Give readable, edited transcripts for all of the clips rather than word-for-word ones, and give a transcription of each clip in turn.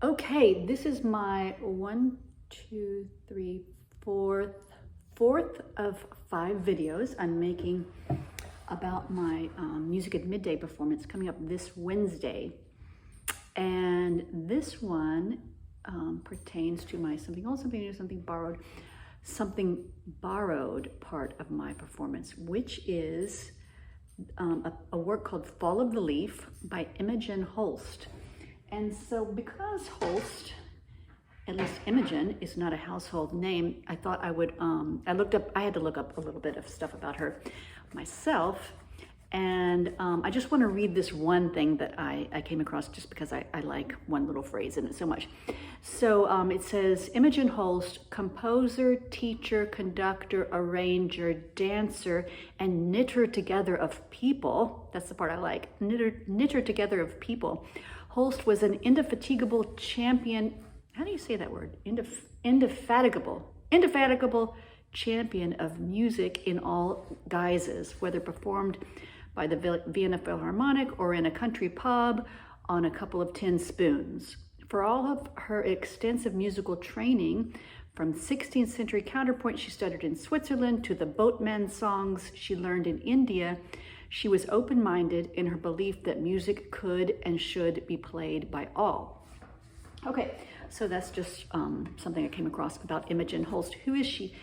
Okay, this is my fourth of 5 videos I'm making about my Music at Midday performance coming up this Wednesday. And this one pertains to my something old, something new, something borrowed part of my performance, which is a work called Fall of the Leaf by Imogen Holst. And so because Holst, at least Imogen, is not a household name, I thought I would, I had to look up a little bit of stuff about her myself. And I just want to read this one thing that I came across just because I like one little phrase in it so much. So it says, Imogen Holst, composer, teacher, conductor, arranger, dancer, and knitter together of people. That's the part I like. Knitter together of people. Holst was an indefatigable champion. How do you say that word? Indefatigable champion of music in all guises, whether performed by the Vienna Philharmonic or in a country pub on a couple of tin spoons. For all of her extensive musical training, from 16th century counterpoint she studied in Switzerland to the boatman songs she learned in India, she was open-minded in her belief that music could and should be played by all. Okay, so that's just something I came across about Imogen Holst. Who is she?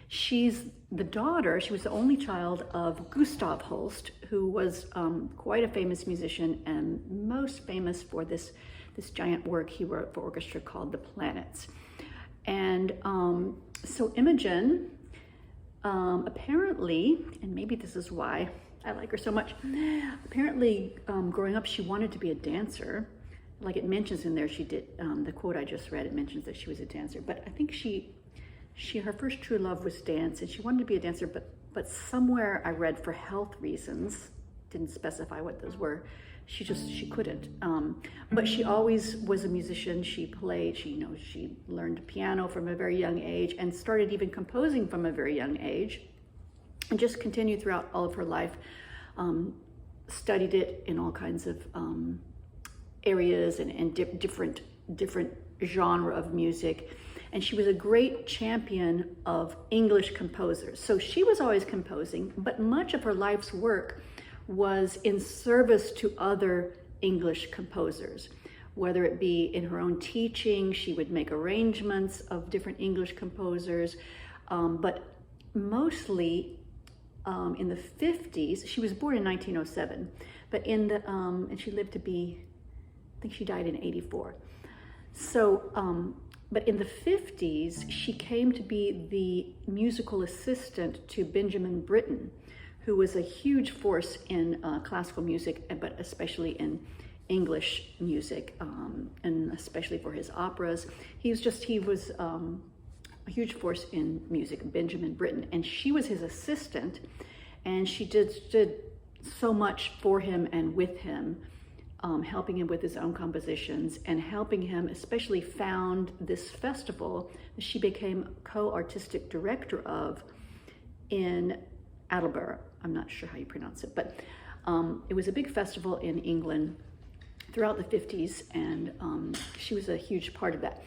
She's the daughter, she was the only child of Gustav Holst, who was quite a famous musician and most famous for this giant work he wrote for orchestra called The Planets. And so Imogen, apparently, and maybe this is why I like her so much, apparently growing up she wanted to be a dancer. Like it mentions in there, she did, the quote I just read, it mentions that she was a dancer, but I think her first true love was dance, and she wanted to be a dancer, but somewhere I read for health reasons, didn't specify what those were, she couldn't. But she always was a musician. She played, she learned piano from a very young age and started even composing from a very young age, and just continued throughout all of her life, studied it in all kinds of areas and different genre of music. And she was a great champion of English composers. So she was always composing, but much of her life's work was in service to other English composers. Whether it be in her own teaching, she would make arrangements of different English composers, but mostly in the 50s, she was born in 1907, but and she lived to be, I think she died in 84. So, but in the 50s, she came to be the musical assistant to Benjamin Britten, who was a huge force in classical music, but especially in English music, and especially for his operas. He was a huge force in music, Benjamin Britten, and she was his assistant, and she did so much for him and with him, helping him with his own compositions and helping him especially found this festival that she became co-artistic director of in Attleborough. I'm not sure how you pronounce it, but it was a big festival in England throughout the 50s, and she was a huge part of that.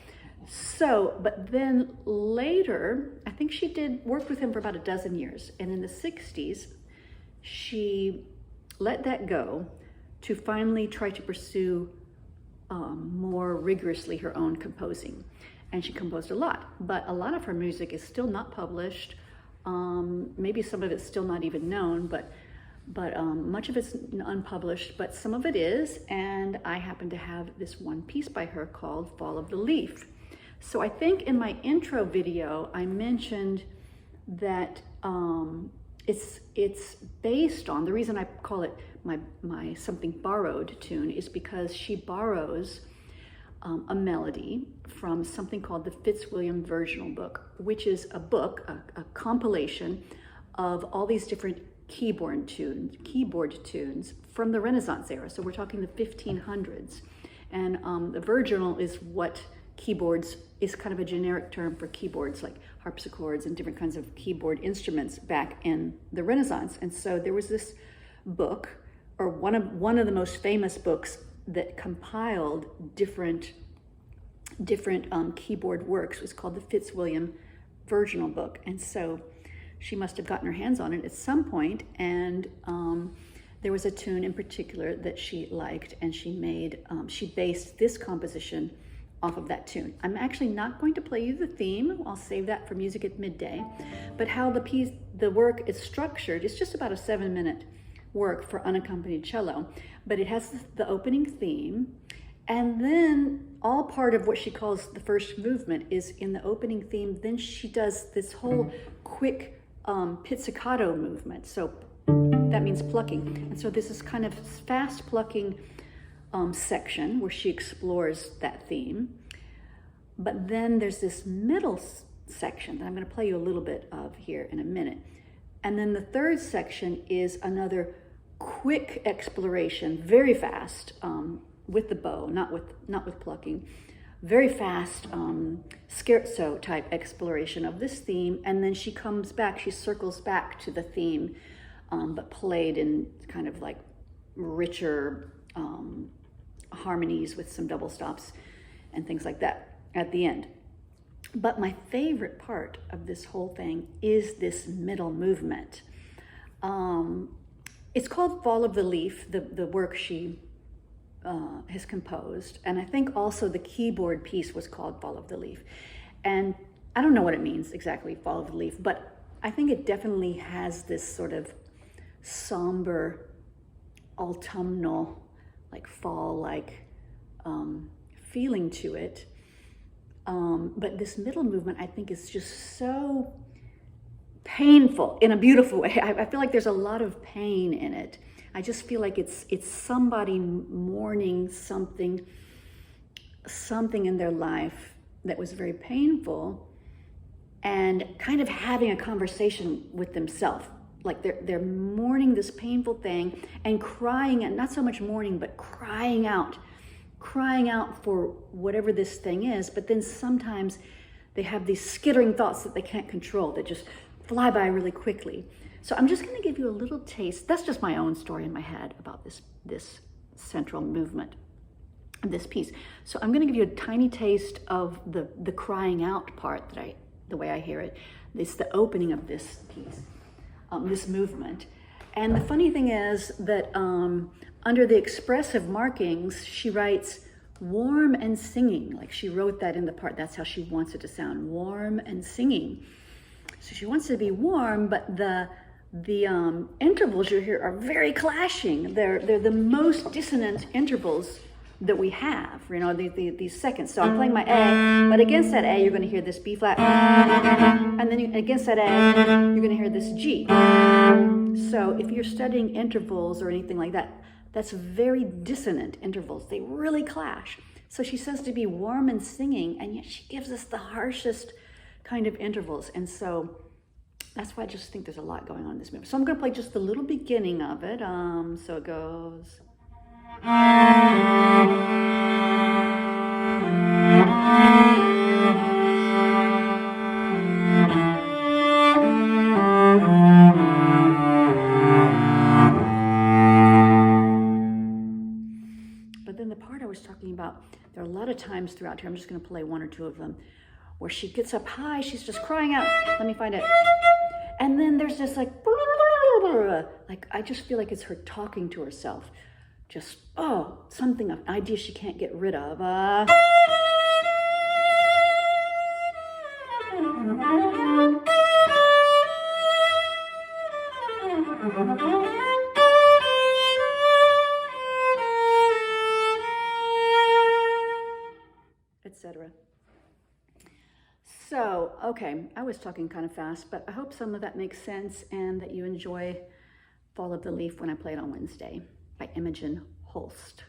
So, but then later, I think she worked with him for about a dozen years, and in the 60s, she let that go to finally try to pursue more rigorously her own composing. And she composed a lot, but a lot of her music is still not published. Maybe some of it's still not even known, but much of it's unpublished, but some of it is, and I happen to have this one piece by her called Fall of the Leaf. So I think in my intro video, I mentioned that it's based on, the reason I call it my something borrowed tune is because she borrows a melody from something called the Fitzwilliam Virginal Book, which is a book, a compilation of all these different keyboard tunes from the Renaissance era. So we're talking the 1500s. And the virginal is what keyboards is kind of a generic term for keyboards like harpsichords and different kinds of keyboard instruments back in the Renaissance. And so there was this book, or one of the most famous books that compiled different different keyboard works. It was called the Fitzwilliam Virginal Book. And so she must have gotten her hands on it at some point, and there was a tune in particular that she liked, and she based this composition off of that tune. I'm actually not going to play you the theme. I'll save that for Music at Midday. But how the work is structured, it's just about a 7-minute work for unaccompanied cello, but it has the opening theme, and then all part of what she calls the first movement is in the opening theme. Then she does this whole quick pizzicato movement. So that means plucking. And so this is kind of fast plucking section where she explores that theme. But then there's this middle section that I'm going to play you a little bit of here in a minute. And then the third section is another quick exploration, very fast, with the bow, not with plucking, very fast scherzo type exploration of this theme. And then she comes back, she circles back to the theme, but played in kind of like richer harmonies with some double stops and things like that at the end. But my favorite part of this whole thing is this middle movement. It's called Fall of the Leaf, the work she has composed. And I think also the keyboard piece was called Fall of the Leaf. And I don't know what it means exactly, Fall of the Leaf, but I think it definitely has this sort of somber, autumnal, like fall-like feeling to it. But this middle movement, I think, is just so painful in a beautiful way. I feel like there's a lot of pain in it. I just feel like it's somebody mourning something in their life that was very painful, and kind of having a conversation with themselves. Like they're mourning this painful thing and crying, and not so much mourning, but crying out for whatever this thing is. But then sometimes they have these skittering thoughts that they can't control that just fly by really quickly. So I'm just going to give you a little taste. That's just my own story in my head about this central movement, this piece. So I'm going to give you a tiny taste of the crying out part the way I hear it. It's the opening of this piece, this movement. And the funny thing is that under the expressive markings, she writes warm and singing. Like she wrote that in the part. That's how she wants it to sound, warm and singing. So she wants it to be warm, but the intervals you hear are very clashing. They're the most dissonant intervals that we have, these seconds. So I'm playing my A, but against that A, you're going to hear this B flat, and then against that A, you're going to hear this G. So if you're studying intervals or anything like that, that's very dissonant intervals. They really clash. So she says to be warm and singing, and yet she gives us the harshest kind of intervals. And so that's why I just think there's a lot going on in this movie. So I'm going to play just the little beginning of it. So it goes. But then the part I was talking about, there are a lot of times throughout here, I'm just going to play one or two of them, where she gets up high, she's just crying out. Let me find it. And then there's this like I just feel like it's her talking to herself. Just, something, an idea she can't get rid of. Etc. So, okay, I was talking kind of fast, but I hope some of that makes sense and that you enjoy Fall of the Leaf when I play it on Wednesday by Imogen Holst.